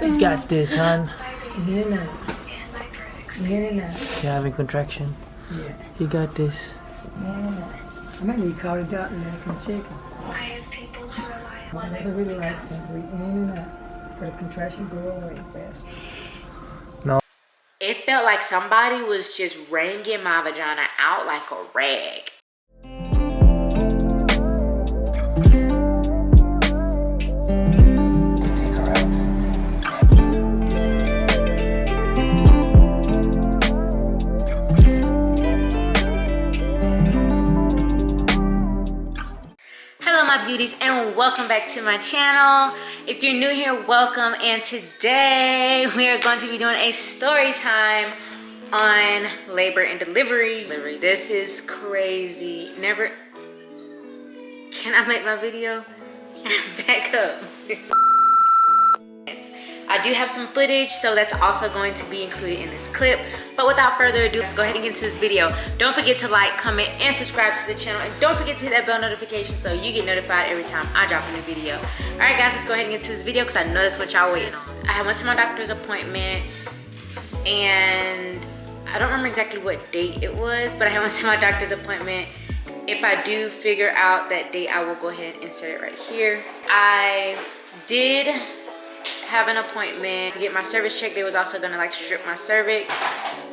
You got this, hon. In and out. In and out. You're having contraction. Yeah. You got this. In and out. I might need to call the doctor and let him check him. I have people to rely on. Never relax and breathe in and out. For the contraction go away fast. It felt like somebody was just wringing my vagina out like a rag. Hello my beauties and welcome back to my channel. If you're new here, welcome, and today we are going to be doing a story time on labor and delivery. This is crazy. Never can I make my video back up? I do have some footage, so that's also going to be included in this clip. But without further ado, let's go ahead and get into this video. Don't forget to like, comment, and subscribe to the channel. And don't forget to hit that bell notification so you get notified every time I drop a new video. All right, guys, let's go ahead and get into this video because I know that's what y'all waiting on. I went to my doctor's appointment, and I don't remember exactly what date it was, but I went to my doctor's appointment. If I do figure out that date, I will go ahead and insert it right here. I did have an appointment to get my cervix checked. They was also gonna like strip my cervix,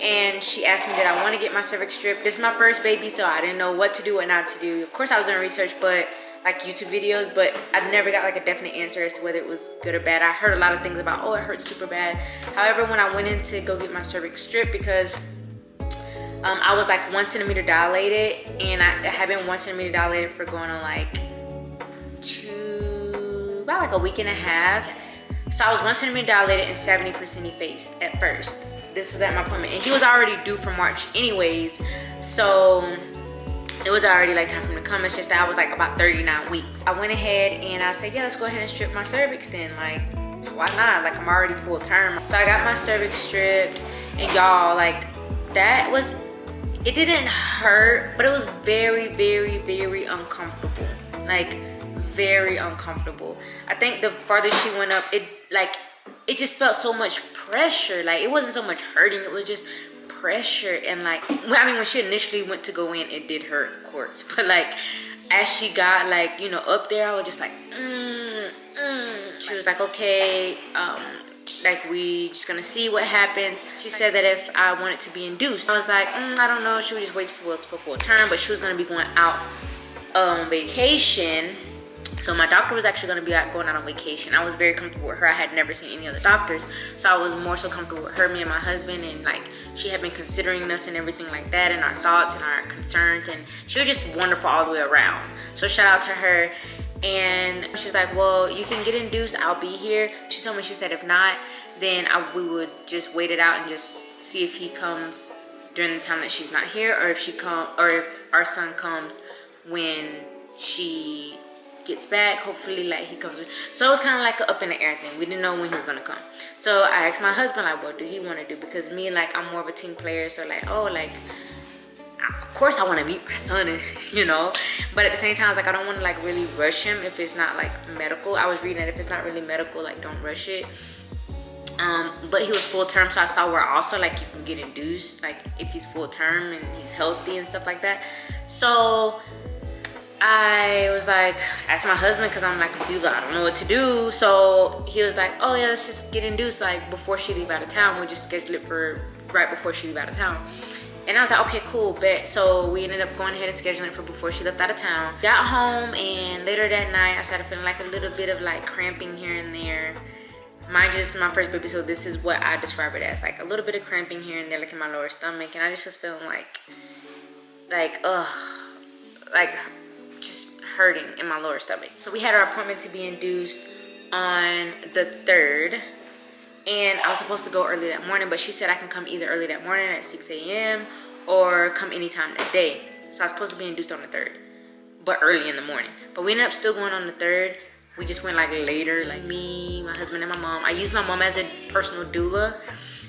and she asked me did I want to get my cervix stripped. This is my first baby, so I didn't know what to do, what not to do. Of course I was doing research, but like YouTube videos, but I never got like a definite answer as to whether it was good or bad. I heard a lot of things about, oh, it hurts super bad. However, when I went in to go get my cervix stripped, because I was like 1 centimeter dilated, and I have been 1 centimeter dilated for going on like about like a week and a half. So I was 1 centimeter dilated and 70% effaced at first. This was at my appointment, and he was already due for March anyways. So it was already like time for him to come. It's just that I was like about 39 weeks. I went ahead and I said, yeah, let's go ahead and strip my cervix then. Like, why not? Like, I'm already full term. So I got my cervix stripped, and y'all, like, that was, it didn't hurt, but it was very, very, very uncomfortable. Like, very uncomfortable. I think the farther she went up, it just felt so much pressure. Like, it wasn't so much hurting, it was just pressure. And like, I mean, when she initially went to go in, it did hurt, of course, but like as she got like, you know, up there, I was just like She was like, okay, like, we just gonna see what happens. She said that if I wanted to be induced, I was like, I don't know. She would just wait for full term, but she was gonna be going out on vacation. So my doctor was actually going to be going out on vacation. I was very comfortable with her. I had never seen any other doctors, so I was more so comfortable with her, me and my husband, and like she had been considering us and everything like that, and our thoughts and our concerns, and she was just wonderful all the way around. So shout out to her. And she's like, well, you can get induced, I'll be here. She told me, she said if not, then we would just wait it out and just see if he comes during the time that she's not here, or if our son comes when she gets back. Hopefully, like, he comes. So it was kind of like an up in the air thing. We didn't know when he was gonna come. So I asked my husband, like, what do he want to do? Because me, like, I'm more of a team player, so like, oh, like, of course I want to meet my son, you know, but at the same time I was like, I don't want to like really rush him if it's not like medical. I was reading that if it's not really medical, like, don't rush it. But he was full term, so I saw where also like you can get induced, like if he's full term and he's healthy and stuff like that. So I was like, asked my husband, because I'm like confused, I don't know what to do. So he was like, oh yeah, let's just get induced like before she leave out of town. We'll just schedule it for right before she leave out of town. And I was like, okay, cool, bet. So we ended up going ahead and scheduling it for before she left out of town. Got home, and later that night I started feeling like a little bit of like cramping here and there. Mind you, this is my first baby, so this is what I describe it as, like a little bit of cramping here and there, like in my lower stomach. And I just was feeling like just hurting in my lower stomach. So we had our appointment to be induced on the 3rd, and I was supposed to go early that morning, but she said I can come either early that morning at 6 a.m. or come anytime that day. So I was supposed to be induced on the 3rd, but early in the morning. But we ended up still going on the 3rd. We just went like later, like me, my husband, and my mom. I used my mom as a personal doula,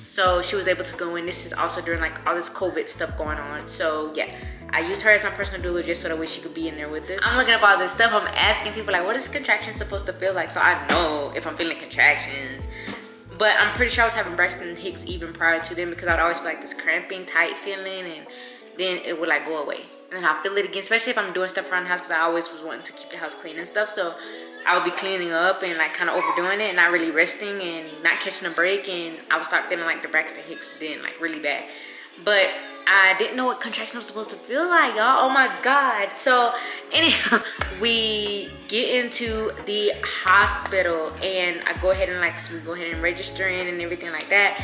so she was able to go in. This is also during like all this COVID stuff going on. So yeah, I used her as my personal doula just so that way she could be in there with us. I'm looking up all this stuff. I'm asking people like, what is contractions supposed to feel like? So I know if I'm feeling contractions. But I'm pretty sure I was having Braxton Hicks even prior to them, because I'd always feel like this cramping, tight feeling, and then it would like go away. And then I'll feel it again, especially if I'm doing stuff around the house, because I always was wanting to keep the house clean and stuff. So I would be cleaning up and like kind of overdoing it and not really resting and not catching a break, and I would start feeling like the Braxton Hicks then, like really bad. But I didn't know what contraction was supposed to feel like, y'all. Oh my God. So anyhow, we get into the hospital, and I go ahead and like, so we go ahead and register in and everything like that.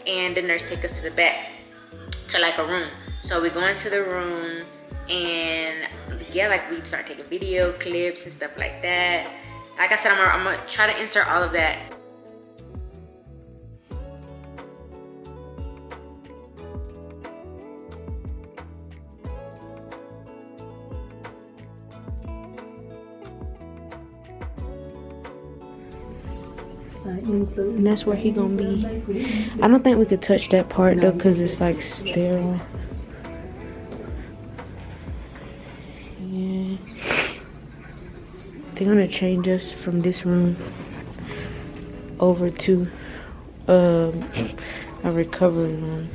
And the nurse take us to the back to like a room. So we go into the room, and yeah, like we start taking video clips and stuff like that. Like I said, I'm gonna try to insert all of that. And that's where he gonna be. I don't think we could touch that part though, because it's like sterile. Yeah. They're gonna change us from this room over to a recovery room.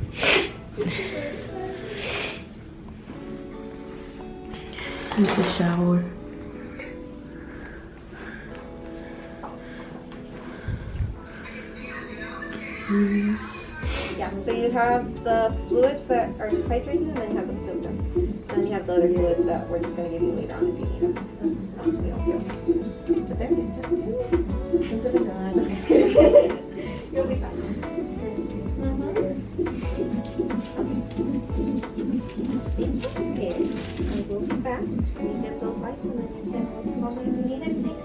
It's a shower. Yeah, so you have the fluids that are to hydrate you, and then you have the Pitocin. And then you have the other fluids that we're just going to give you later on if you need them. No, we don't feel. But they're good too. I'm gonna die. I'm just kidding. You'll be fine. I will be back. We get those lights, and then you can call me if you need anything.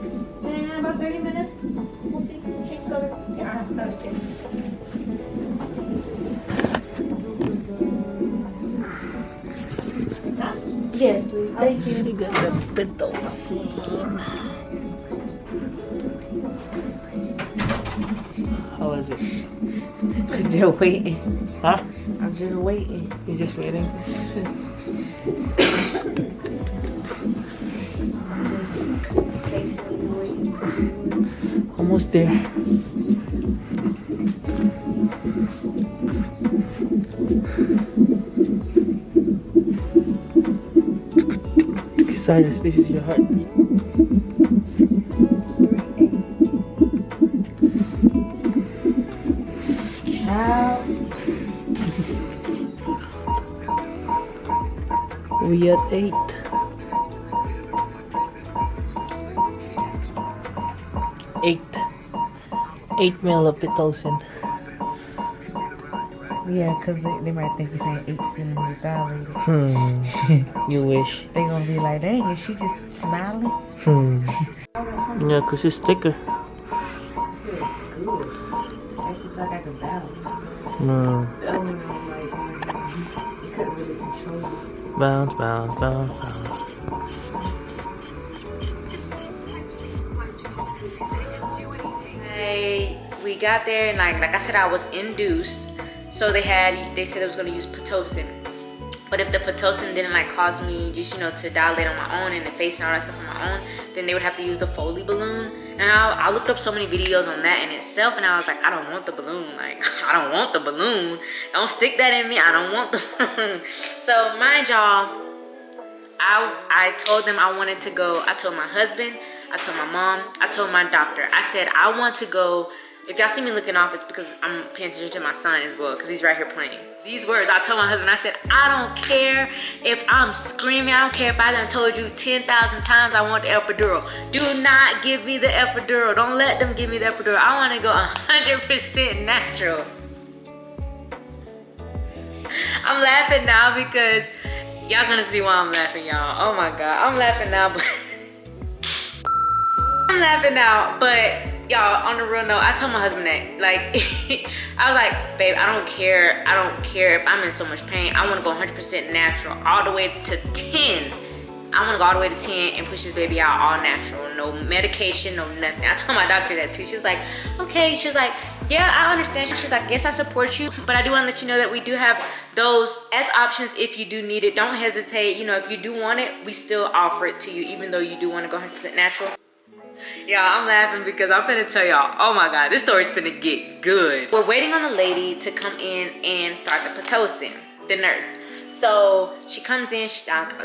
And in about 30 minutes, we'll see if we can change the other box. Yeah, okay. Yes, please. Thank you. We got the Pitocin. How is it? Cause they're waiting. Huh? I'm just waiting. You just waiting? I'm just patiently waiting. Almost there. Cyrus, this is your heartbeat. Ciao. We at 8. 8 mil of Pitocin. Yeah, because they might think you're saying 8 centimeters dilated. You wish. They gonna be like, dang, is she just smiling? Yeah, because it's thicker. Good. I just feel like I could balance. Mm. The only one, like, you couldn't really control it. Bounce, bounce, bounce, bounce. We got there, and like I said, I was induced. So they said it was gonna use Pitocin. But if the Pitocin didn't like cause me just, you know, to dilate on my own and the face and all that stuff on my own, then they would have to use the Foley balloon. And I looked up so many videos on that in itself, and I was like, I don't want the balloon. Like, I don't want the balloon. Don't stick that in me. I don't want the balloon. So mind y'all, I told them I wanted to go. I told my husband, I told my mom, I told my doctor. I said, I want to go. If y'all see me looking off, it's because I'm paying attention to my son as well, because he's right here playing. These words, I told my husband, I said, I don't care if I'm screaming. I don't care if I done told you 10,000 times I want the epidural. Do not give me the epidural. Don't let them give me the epidural. I want to go 100% natural. I'm laughing now because y'all gonna see why I'm laughing, y'all. Oh my God, I'm laughing now, but I'm laughing now, but y'all, on the real note, I told my husband that, like, I was like, babe, I don't care if I'm in so much pain. I want to go 100% natural, all the way to 10. I want to go all the way to 10 and push this baby out all natural, no medication, no nothing. I told my doctor that too. She was like, okay. She's like, yeah, I understand. She's like, yes, I support you, but I do want to let you know that we do have those as options if you do need it. Don't hesitate. You know, if you do want it, we still offer it to you, even though you do want to go 100% natural. Y'all, I'm laughing because I'm finna tell y'all, oh my God, this story's finna get good. We're waiting on the lady to come in and start the Pitocin, the nurse. So she comes in,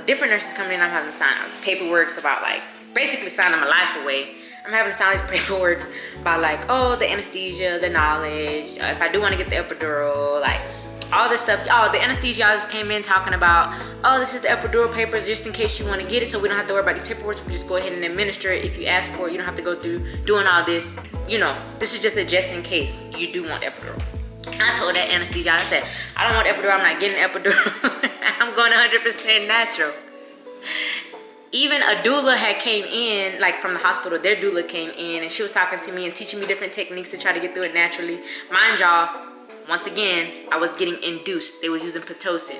different nurses come in, I'm having to sign out this paperwork about like, basically signing my life away. I'm having to sign these paperwork about like, oh, the anesthesia, the knowledge, if I do want to get the epidural, like all this stuff. Oh, the anesthesiologist came in talking about, oh, this is the epidural papers just in case you want to get it, so we don't have to worry about these paperwork. We just go ahead and administer it. If you ask for it, you don't have to go through doing all this. You know, this is just a just in case you do want epidural. I told that anesthesiologist, I said, I don't want epidural. I'm not getting epidural. I'm going 100% natural. Even a doula had came in, like from the hospital, their doula came in and she was talking to me and teaching me different techniques to try to get through it naturally. Mind y'all, once again, I was getting induced. They was using Pitocin.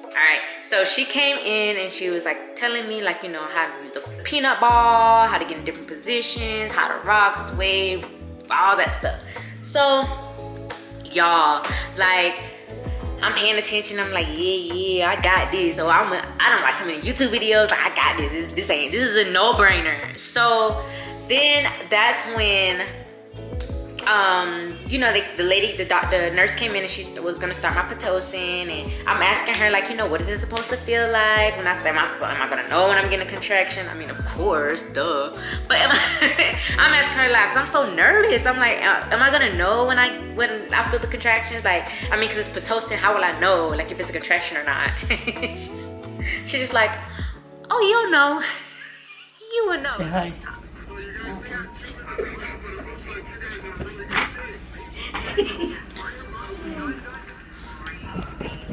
All right, so she came in and she was like telling me like, you know, how to use the peanut ball, how to get in different positions, how to rock, sway, all that stuff. So y'all, like, I'm paying attention. I'm like, yeah, I got this. So I don't watch so many YouTube videos. Like, I got this. This is a no-brainer. So then that's when, you know, the lady, the nurse came in and she was gonna start my Pitocin, and I'm asking her like, you know, what is it supposed to feel like when am I gonna know when I'm getting a contraction? I mean, of course, duh. But I'm asking her like, 'cause I'm so nervous. I'm like, am I gonna know when I feel the contractions? Like, I mean, 'cause it's Pitocin, how will I know like if it's a contraction or not? she's just like, oh, you'll know. You will know. Say hi.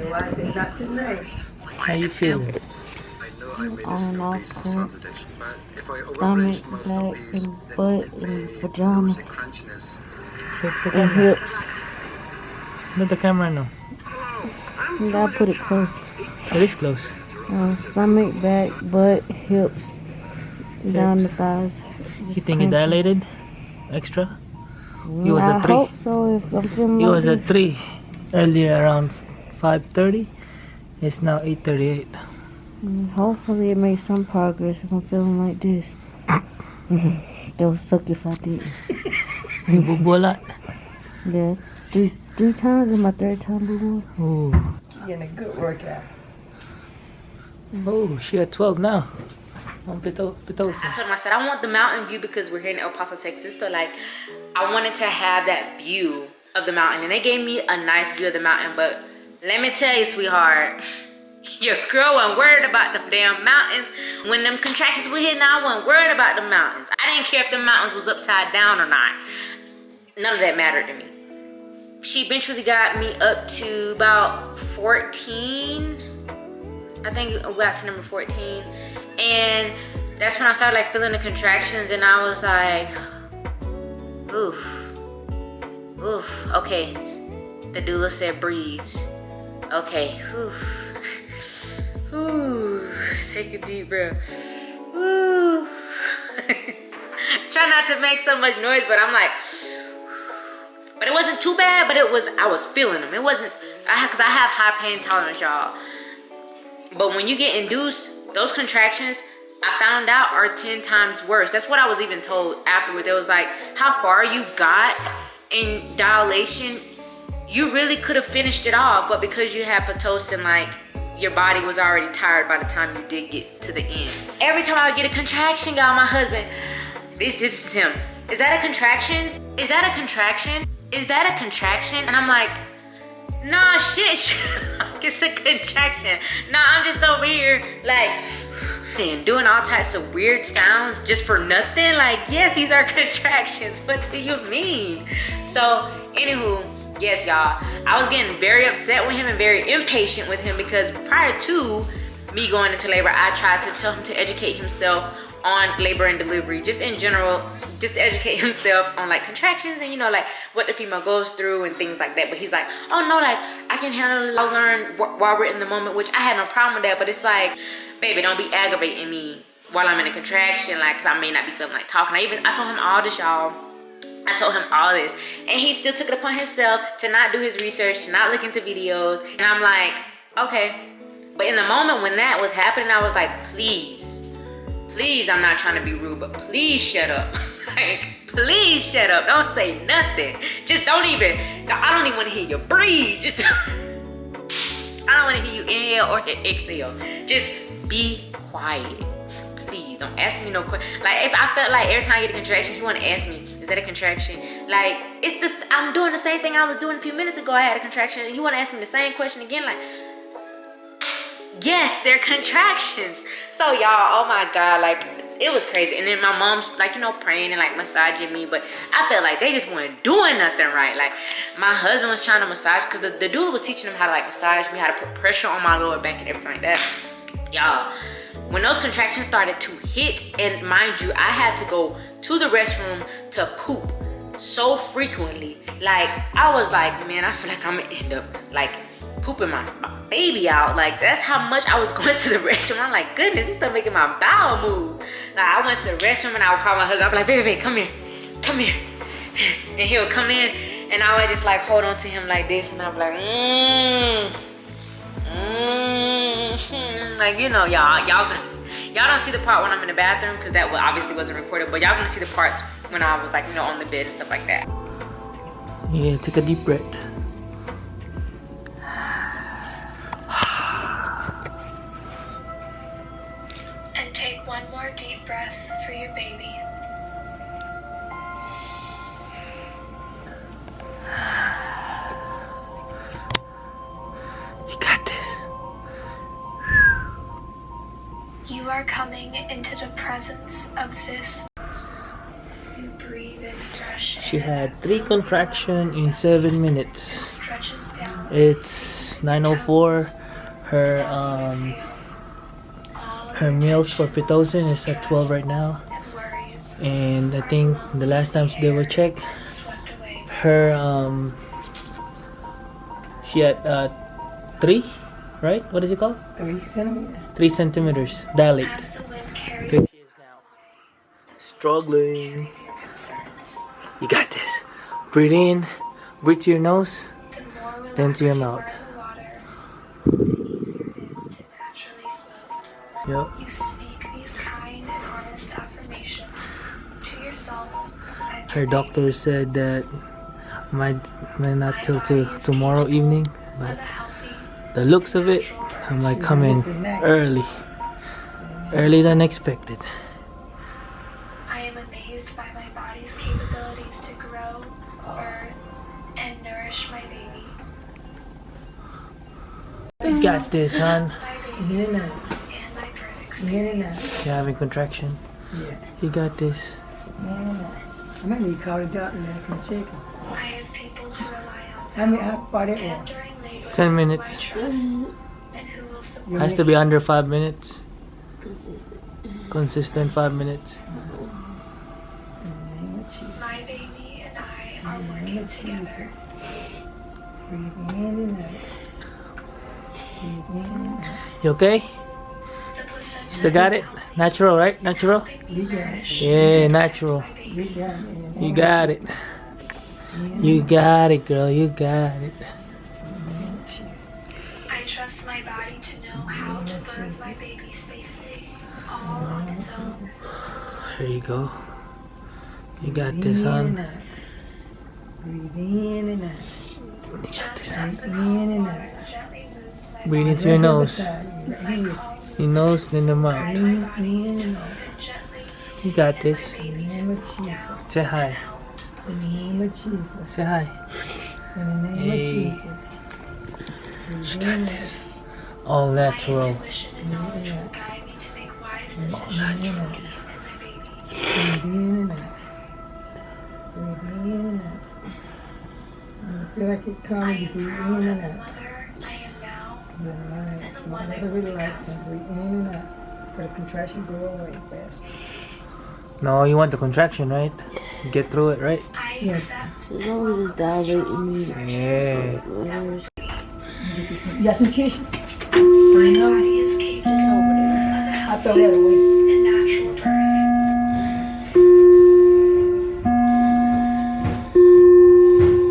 Why is it not tonight? How you feeling? On and off, cramp, stomach, back, and butt, and vagina, Set the and camera. hips. Let the camera know. You gotta put it close. It is close. Stomach, back, butt, hips, down the thighs. You think it dilated? Extra? He was I a 3. hope so. If I'm feeling He like was a this. 3 earlier around 5:30. It's now 8:38. Hopefully it makes some progress if I'm feeling like this. That would suck if I didn't. You boo-boo a lot? Yeah, three times and my third time boo. Ooh. She's getting a good workout. Oh, she at 12 now. On Pitocin. I told him, I said, I want the mountain view because we're here in El Paso, Texas. So like, I wanted to have that view of the mountain. And they gave me a nice view of the mountain. But let me tell you, sweetheart, your girl wasn't worried about the damn mountains. When them contractions were hitting, I wasn't worried about the mountains. I didn't care if the mountains was upside down or not. None of that mattered to me. She eventually got me up to about 14. I think we got to number 14. And that's when I started like feeling the contractions, and I was like, oof, okay. The doula said breathe. Okay, take a deep breath. Try not to make so much noise, but I'm like, but it wasn't too bad, but I was feeling them. It wasn't, because I have high pain tolerance, y'all. But when you get induced, those contractions, I found out, are 10 times worse. That's what I was even told afterwards. It was like, how far you got in dilation, you really could have finished it off, but because you had Pitocin, like, your body was already tired by the time you did get to the end. Every time I would get a contraction, y'all, my husband, this is him. Is that a contraction? Is that a contraction? Is that a contraction? And I'm like, nah, shit, it's a contraction. Nah, I'm just over here, like, and doing all types of weird sounds just for nothing. Like, yes, these are contractions. What do you mean? So, anywho, yes, y'all, I was getting very upset with him and very impatient with him because prior to me going into labor, I tried to tell him to educate himself on labor and delivery, just in general, just to educate himself on like contractions and, you know, like what the female goes through and things like that. But he's like, oh no, like I can handle it, I'll learn while we're in the moment, which I had no problem with that. But it's like, baby, don't be aggravating me while I'm in a contraction, like, cause I may not be feeling like talking. I told him all this, y'all. I told him all this, and he still took it upon himself to not do his research, to not look into videos. And I'm like, okay. But in the moment when that was happening, I was like, please Please, I'm not trying to be rude, but please shut up. Like, please shut up. Don't say nothing. Just don't even, I don't even want to hear you breathe. Just, I don't want to hear you inhale or exhale. Just be quiet. Please, don't ask me no questions. Like, if I felt like every time I get a contraction, you want to ask me, is that a contraction? Like, it's this, I'm doing the same thing I was doing a few minutes ago. I had a contraction, and you want to ask me the same question again? Like, yes, they're contractions. So y'all, oh my God, like, it was crazy. And then my mom's like, you know, praying and like massaging me, but I felt like they just weren't doing nothing right. Like, my husband was trying to massage, because the doula was teaching him how to like massage me, how to put pressure on my lower back and everything like that. Y'all, when those contractions started to hit, and mind you, I had to go to the restroom to poop so frequently. Like, I was like, man, I feel like I'm gonna end up like pooping my baby out. Like, that's how much I was going to the restroom. I'm like, goodness, this stuff making my bowel move. Like, I went to the restroom and I would call my husband. I'd be like, baby, come here, come here. And he would come in and I would just like hold on to him like this, and I'd be like, like, you know, y'all don't see the part when I'm in the bathroom, because that obviously wasn't recorded, but y'all gonna see the parts when I was like, you know, on the bed and stuff like that. Yeah, take a deep breath. And take one more deep breath for your baby. You got this. You are coming into the presence of this. You breathe in fresh She air had that 3 fills contractions you in 7 up, minutes. stretches down It's 9:04. Her meals for Pitocin is at 12 right now, and I think the last time they were checked, her she had 3, right? What is it called? 3 centimeters. 3 centimeters dilate. as the wind carries Here she is now, struggling. You got this. Breathe in, breathe to your nose, the more then to your relaxed mouth. you are in the water, the easier it is to naturally float. Yep. You speak these kind and honest affirmations to yourself and Her your doctor said that might not till tomorrow evening, but baby. Healthy, the looks of it, I might come in early than expected. I am amazed by my body's capabilities to grow, birth, and nourish my baby. You got this, hon. My baby In and out. and my birth In experience. and out. You're having contraction. Yeah. You got this. In and out. I might need to call the doctor and I can check him. I have people to rely on. How far that And was? during labor, 10 who minutes. I trust and who will support Has to be under 5 minutes. Consistent. Consistent 5 minutes. In the name of Jesus. my baby and I are In the name working of together. Jesus. Breathe in and out. Breathe in and out. You okay? The placenta Still got it? Natural, right? Natural? You got it. Yeah, natural. You got it. In the You name got of it. Jesus. You got it, girl. You got it. In the name of Jesus. I trust my body to know how to birth my baby safely, all on its own. There you go. You got Breathe this, in hon. and out. Breathe in and out. Just as the In calm and out. waters gently move my Breathe body, into your nose. Beside you, right my here. calm Your nose, then the mouth. guide my body In and to out. open gently You got and this. my In baby the to name of move Jesus. down Say hi. out In the name of Jesus. Say hi. In the name Hey. of Jesus. Breathe in and out. All My natural. intuition and knowledge will guide me to make wise decisions for me and my baby. Breathe in and out. Breathe in and out. When you feel like it's I coming, you am breathe proud in of and the out. mother I am now. Relax. Whatever relaxing. Breathe in and out. For the contraction go away fast. No, you want the contraction, right? Get through it, right? I Yes. accept As long as it's dilating me. Yeah. You got some tissue? my body is capable of a I'll throw that away. and natural birth.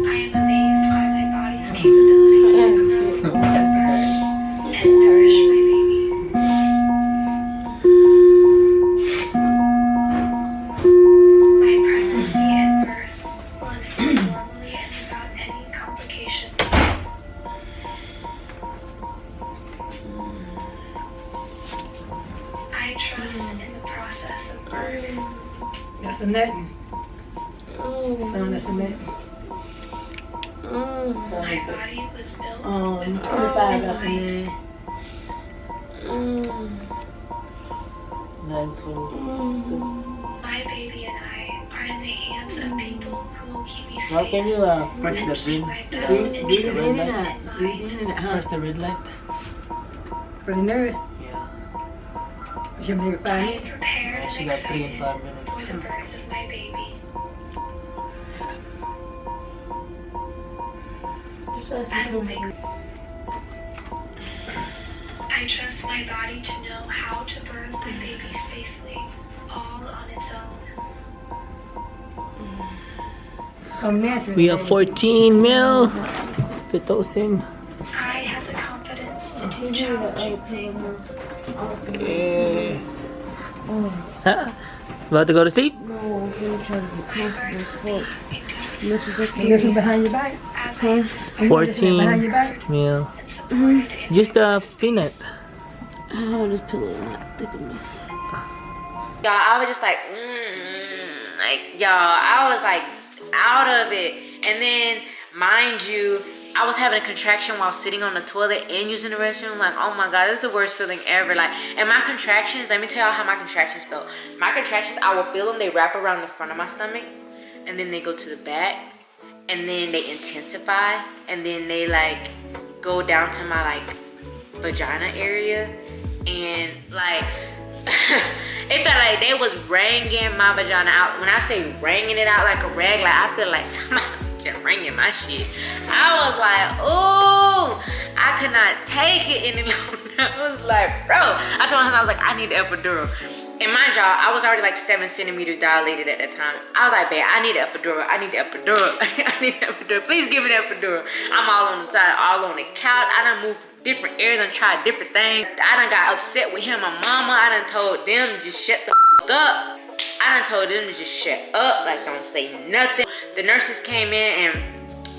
I am amazed by my body's capabilities to grow, birth, and nourish my baby. That's a nothing. Son, that's a nothing. My body was built Oh, with 25 growth up in in mind. there. My baby and I are in the hands of people who will keep me How safe can you press and the keep green? my best Read it interests in in and out. Read it mind. in and out. Press the red light? For the nurse, Yeah. she never I find am it. prepared She and got 3 and excited 5 for minutes. the birth of my baby. I will make. I trust my body to know how to birth my baby safely, all on its own. Come natural. We have 14 mil Pitocin. I have the confidence to do challenging things. Okay. About to go to sleep? No, I'm really trying to get My comfortable birth as will be fuck. beautiful, Much as I You listen can. behind your back. as I anticipate You listen behind 14 your back. mil. and supported in Just my a best peanut. Oh, this pillow not thick enough. Y'all, I was just like, y'all, I was like out of it. And then, mind you, I was having a contraction while sitting on the toilet and using the restroom. Like, oh my God, this is the worst feeling ever. Like, and my contractions, let me tell y'all how my contractions felt. My contractions, I will feel them, they wrap around the front of my stomach, and then they go to the back, and then they intensify, and then they like go down to my like vagina area, and like it felt like they was wringing my vagina out. When I say wringing it out like a rag, like I feel like somebody just wringing my shit. I was like, ooh, I could not take it any longer. I was like, bro, I told my husband, I was like, I need the epidural. And mind y'all, I was already like 7 centimeters dilated at that time. I was like, babe, I need the epidural. I need the epidural. I need the epidural. Please give me the epidural. I'm all on the side, all on the couch. I done moved different areas and tried different things. I done got upset with him, my mama. I done told them to just shut the f up. I done told them to just shut up, like don't say nothing. The nurses came in and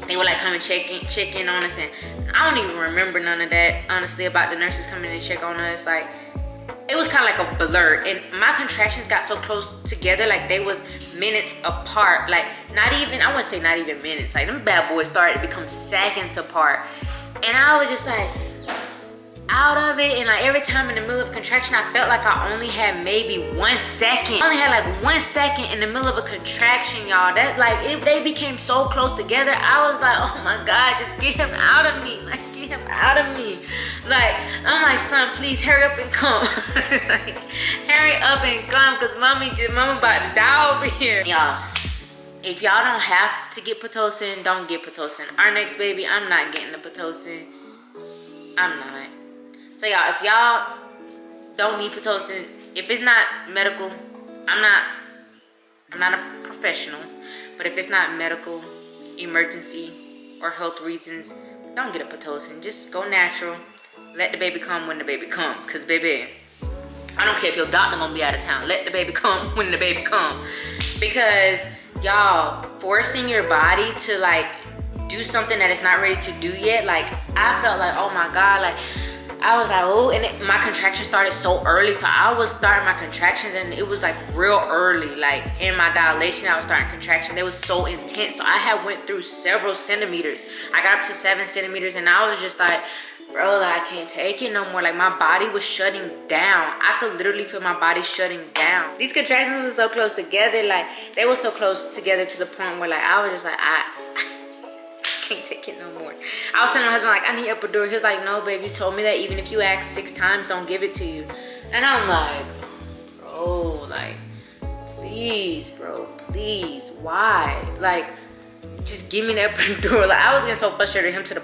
they were like coming check in on us, and I don't even remember none of that, honestly, about the nurses coming and check on us. Like, it was kind of like a blur, and my contractions got so close together, like they was minutes apart. Like, not even, I wouldn't say not even minutes, like them bad boys started to become seconds apart. And I was just like out of it, and like every time in the middle of a contraction, I felt like I only had maybe 1 second. I only had like 1 second in the middle of a contraction, y'all. That like, if they became so close together, I was like, oh my God, just get him out of me. Like, get him out of me. Like, I'm like, son, please hurry up and come. Like, hurry up and come, cause mama about to die over here. Y'all, if y'all don't have to get Pitocin, don't get Pitocin. Our next baby, I'm not getting the Pitocin. I'm not. So y'all, if y'all don't need Pitocin, if it's not medical, I'm not a professional, but if it's not medical, emergency, or health reasons, don't get a Pitocin. Just go natural. Let the baby come when the baby come. Cause baby, I don't care if your doctor gonna be out of town. Let the baby come when the baby come. Because y'all, forcing your body to like do something that it's not ready to do yet, like I felt like, oh my God, like I was like, oh, and my contractions started so early. So I was starting my contractions and it was like real early. Like in my dilation, I was starting contractions. They was so intense. So I had went through several centimeters. I got up to 7 centimeters and I was just like, bro, like, I can't take it no more. Like my body was shutting down. I could literally feel my body shutting down. These contractions were so close together. Like they were so close together to the point where like, I was just like, I can't take it no more. I was telling my husband, like, I need epidural. He was like, no, babe, you told me that even if you ask 6 times, don't give it to you. And I'm like, bro, like, please, bro, please, why? Like, just give me the epidural. Like, I was getting so frustrated with him, to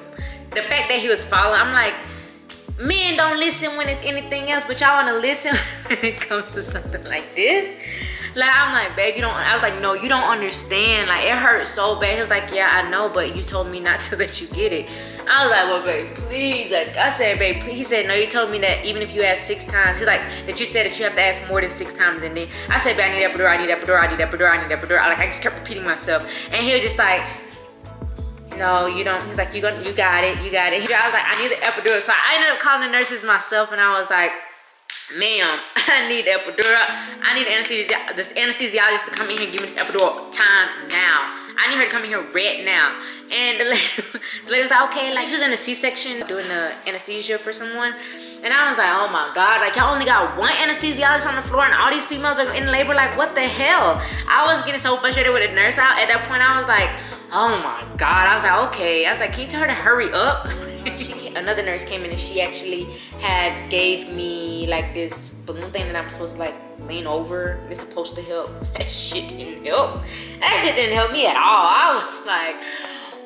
the fact that he was following. I'm like, men don't listen when it's anything else, but y'all want to listen when it comes to something like this. Like, I'm like, babe, you don't, I was like, no, you don't understand. Like, it hurts so bad. He was like, yeah, I know, but you told me not to let you get it. I was like, well, babe, please. Like, I said, babe, please. He said, no, you told me that even if you ask 6 times. He's like, that you said that you have to ask more than 6 times. And then I said, babe, I need epidural, I need epidural, I need epidural, I need epidural. Like, I just kept repeating myself. And he was just like, no, you don't. He's like, you got it, you got it. I was like, I need the epidural. So I ended up calling the nurses myself, and I was like, ma'am, I need the epidural. I need this anesthesiologist to come in here and give me this epidural time now. I need her to come in here right now. And the lady was like, okay, like she was in a C-section doing the anesthesia for someone. And I was like, oh my God, like y'all only got one anesthesiologist on the floor and all these females are in labor, like what the hell? I was getting so frustrated with the nurse out. At that point, I was like, oh my God. I was like, okay. I was like, can you tell her to hurry up? Another nurse came in and she actually gave me like this balloon thing that I'm supposed to like lean over. It's supposed to help. That shit didn't help. That shit didn't help me at all. I was like,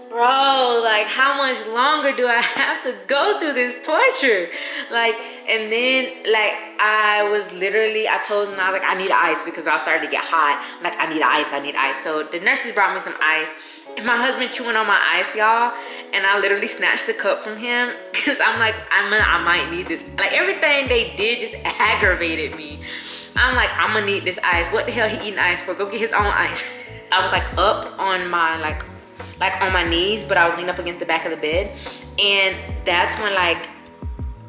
bro, like how much longer do I have to go through this torture? Like, and then like I told them, I was like, I need ice because I started to get hot. I'm like, I need ice. So the nurses brought me some ice. And my husband chewing on my ice, y'all, and I literally snatched the cup from him because I'm like, I might need this. Like everything they did just aggravated me. I'm like, I'm gonna need this ice. What the hell he eating ice for? Go get his own ice. I was like up on my like on my knees, but I was leaning up against the back of the bed, and that's when like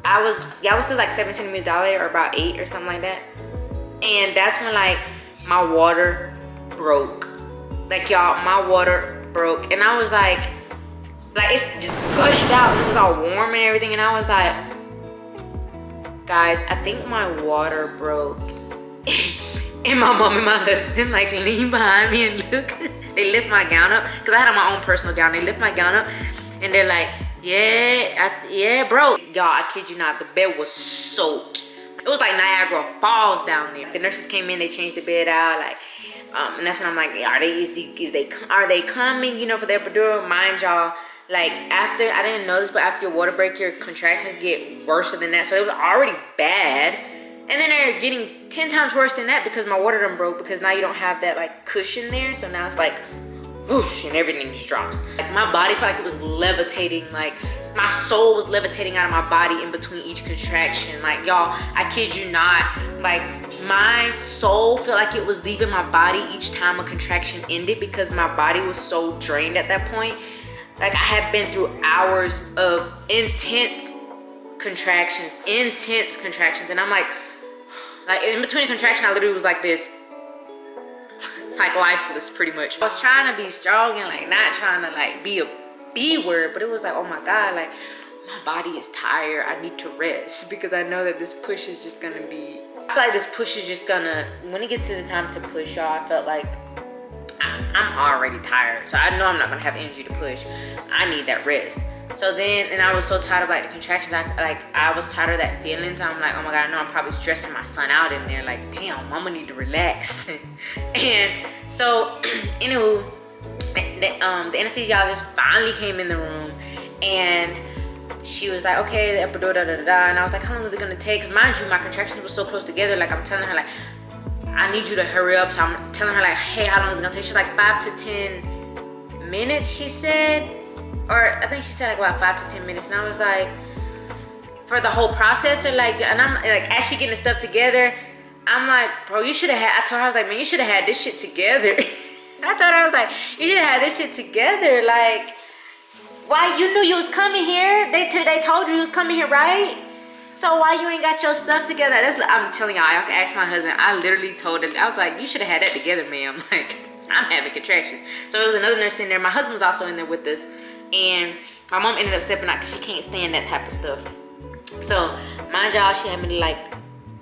I was still like 7 centimeters dilated or about 8 or something like that, and that's when like my water broke. Like y'all, my water broke, and I was like it's just gushed out, and it was all warm and everything, and I was like, guys, I think my water broke. And my mom and my husband like lean behind me and look. They lift my gown up because I had on my own personal gown. They lift my gown up and they're like, yeah, bro. Y'all, I kid you not, the bed was soaked. It was like Niagara Falls down there. The nurses came in, they changed the bed out, like, and that's when I'm like, are they coming, you know, for the epidural? Mind y'all, like after, I didn't know this, but after your water break, your contractions get worse than that. So it was already bad. And then they're getting 10 times worse than that because my water done broke, because now you don't have that like cushion there. So now it's like whoosh and everything just drops. Like my body felt like it was levitating, like my soul was levitating out of my body in between each contraction. Like y'all, I kid you not, like my soul felt like it was leaving my body each time a contraction ended because my body was so drained at that point. Like I had been through hours of intense contractions, and I'm like in between contraction, I literally was like this, like lifeless pretty much. I was trying to be strong and like not trying to like be a B word, but it was like, oh my God, like my body is tired. I need to rest because I know that this push is just gonna be, I feel like this push is just gonna, when it gets to the time to push, y'all, I felt like I'm already tired. So I know I'm not gonna have energy to push. I need that rest. So then, and I was so tired of like the contractions, I was tired of that feeling. So I'm like, oh my God, I know I'm probably stressing my son out in there. Like, damn, mama need to relax. And so, anywho, the anesthesiologist finally came in the room and she was like, okay, the epidural, and I was like, how long is it gonna take? Because mind you, my contractions were so close together. Like I'm telling her like, I need you to hurry up. So I'm telling her like, hey, how long is it gonna take? She's like 5 to 10 minutes, she said. Or I think she said like about 5 to 10 minutes. And I was like, for the whole process, or like, and I'm like, as she getting the stuff together, I'm like, bro, you should have had, I told her, I was like, man, you should have had this shit together. I told her, I was like, you should have had this shit together. Like, why, you knew you was coming here? They told you was coming here, right? So why you ain't got your stuff together? I'm telling y'all, I can ask my husband. I literally told him, I was like, you should have had that together, ma'am. Like, I'm having contractions. So it was another nurse in there. My husband was also in there with us. And my mom ended up stepping out because she can't stand that type of stuff. So mind y'all, she had me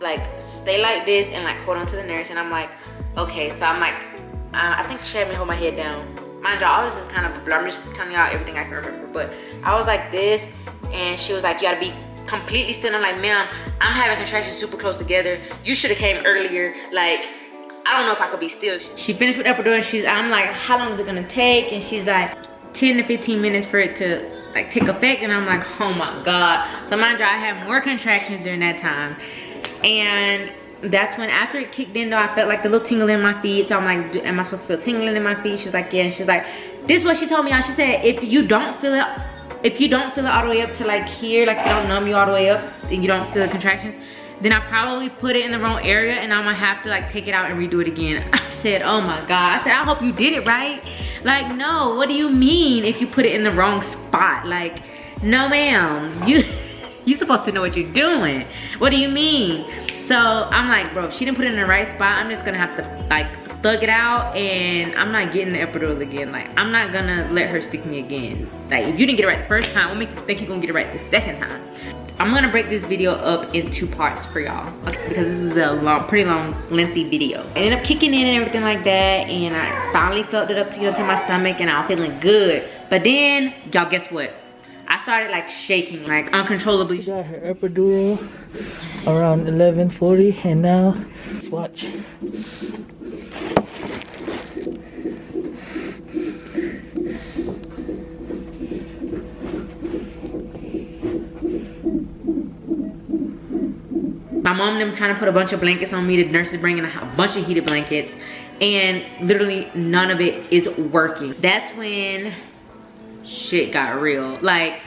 like stay like this and like hold on to the nurse. And I'm like, okay. So I'm like, I think she had me hold my head down. Mind y'all, all this is kind of a blur. I'm just telling y'all everything I can remember. But I was like this, and she was like, you gotta be completely still. And I'm like, ma'am, I'm having contractions super close together. You should have came earlier. Like, I don't know if I could be still. She finished with epidural, and I'm like, how long is it gonna take? And she's like, 10 to 15 minutes for it to like take effect. And I'm like, oh my God. So mind you, I had more contractions during that time. And that's when, after it kicked in though, I felt like a little tingle in my feet. So I'm like, am I supposed to feel tingling in my feet? She's like, yeah. And she's like, this is what she told me. She said, if you don't feel it all the way up to like here, like you don't numb you all the way up and you don't feel the contractions, then I probably put it in the wrong area and I'm gonna have to like take it out and redo it again. I said, oh my God. I said, I hope you did it right. Like, no, what do you mean if you put it in the wrong spot? Like, no ma'am, you supposed to know what you're doing. What do you mean? So I'm like, bro, if she didn't put it in the right spot, I'm just gonna have to like thug it out, and I'm not getting the epidural again. Like, I'm not gonna let her stick me again. Like, if you didn't get it right the first time, what makes you think you're gonna get it right the second time? I'm gonna break this video up in 2 parts for y'all, okay, because this is a pretty long, lengthy video. I ended up kicking in and everything like that, and I finally felt it up to my stomach, and I was feeling good. But then, y'all, guess what? I started like shaking, like uncontrollably. She got her epidural around 11:40, and now, let's watch. My mom and them trying to put a bunch of blankets on me. The nurse is bringing a bunch of heated blankets, and literally none of it is working. That's when shit got real. Like,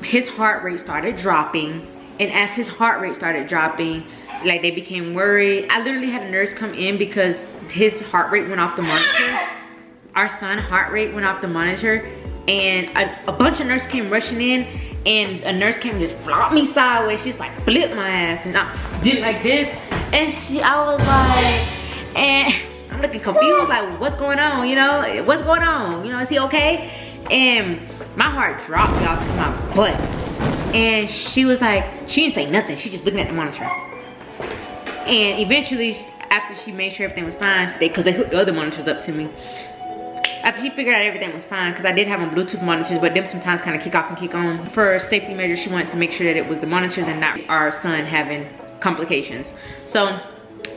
his heart rate started dropping, and as his heart rate started dropping, like, they became worried. I literally had a nurse come in because his heart rate went off the monitor. Our son's heart rate went off the monitor, and a bunch of nurses came rushing in, and a nurse came and just flopped me sideways. She just like flipped my ass, and I did like this, and I was like, and I'm looking confused, like, what's going on, you know? What's going on? You know, is he okay? And my heart dropped, y'all, to my butt. And she was like, she didn't say nothing. She just looking at the monitor. And eventually, after she made sure everything was fine, because they hooked the other monitors up to me. After she figured out everything was fine, because I did have on Bluetooth monitors, but them sometimes kind of kick off and kick on. For safety measures, she wanted to make sure that it was the monitors and not our son having complications. So,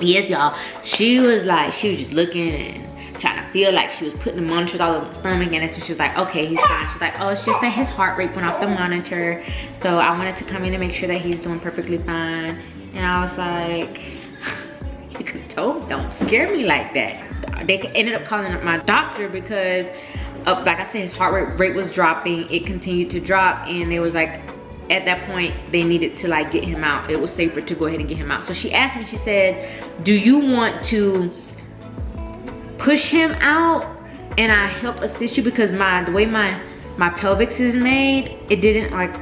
yes, y'all, she was just looking and trying to feel like she was putting the monitors all over my stomach, and that's when she was like, okay, he's fine. She's like, oh, it's just that his heart rate went off the monitor, so I wanted to come in and make sure that he's doing perfectly fine. And I was like, you could have told me, don't scare me like that. They ended up calling up my doctor because, like I said, his heart rate was dropping. It continued to drop, and it was like, at that point, they needed to like get him out. It was safer to go ahead and get him out. So she asked me, she said, do you want to push him out and I help assist you, because the way my pelvis is made, it didn't like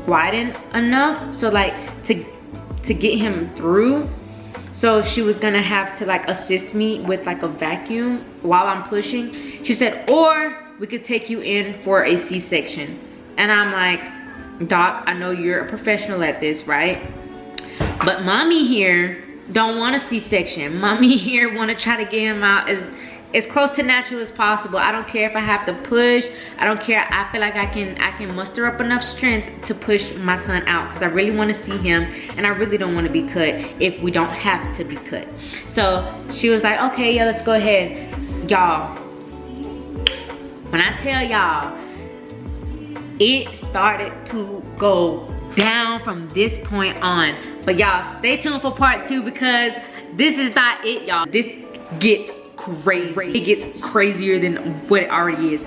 widen enough, so like to get him through. So she was gonna have to like assist me with like a vacuum while I'm pushing. She said, or we could take you in for a C-section. And I'm like, doc, I know you're a professional at this, right? But mommy here don't want a C-section. Mommy here want to try to get him out as close to natural as possible. I don't care if I have to push. I don't care. I feel like I can muster up enough strength to push my son out, because I really want to see him, and I really don't want to be cut if we don't have to be cut. So she was like, okay, yeah, let's go ahead. Y'all, when I tell y'all, it started to go down from this point on. But y'all, stay tuned for part 2, because this is not it, y'all. This gets crazy. It gets crazier than what it already is.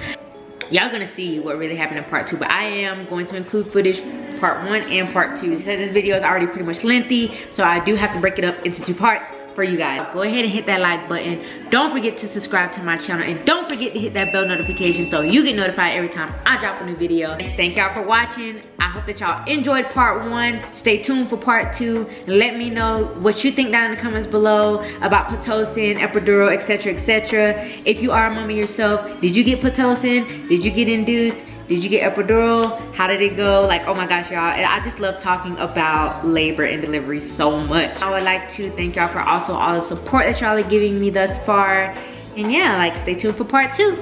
Y'all gonna see what really happened in part 2, but I am going to include footage part 1 and part 2. So this video is already pretty much lengthy, so I do have to break it up into 2 parts for you guys. Go ahead and hit that like button. Don't forget to subscribe to my channel, and don't forget to hit that bell notification so you get notified every time I drop a new video. Thank y'all for watching. I hope that y'all enjoyed part 1. Stay tuned for part 2. Let me know what you think down in the comments below about Pitocin, epidural, etc, etc. If you are a mommy yourself, did you get Pitocin? Did you get induced? Did you get epidural? How did it go? Like, oh my gosh, y'all, I just love talking about labor and delivery so much. I would like to thank y'all for also all the support that y'all are giving me thus far. And yeah, like, stay tuned for part 2.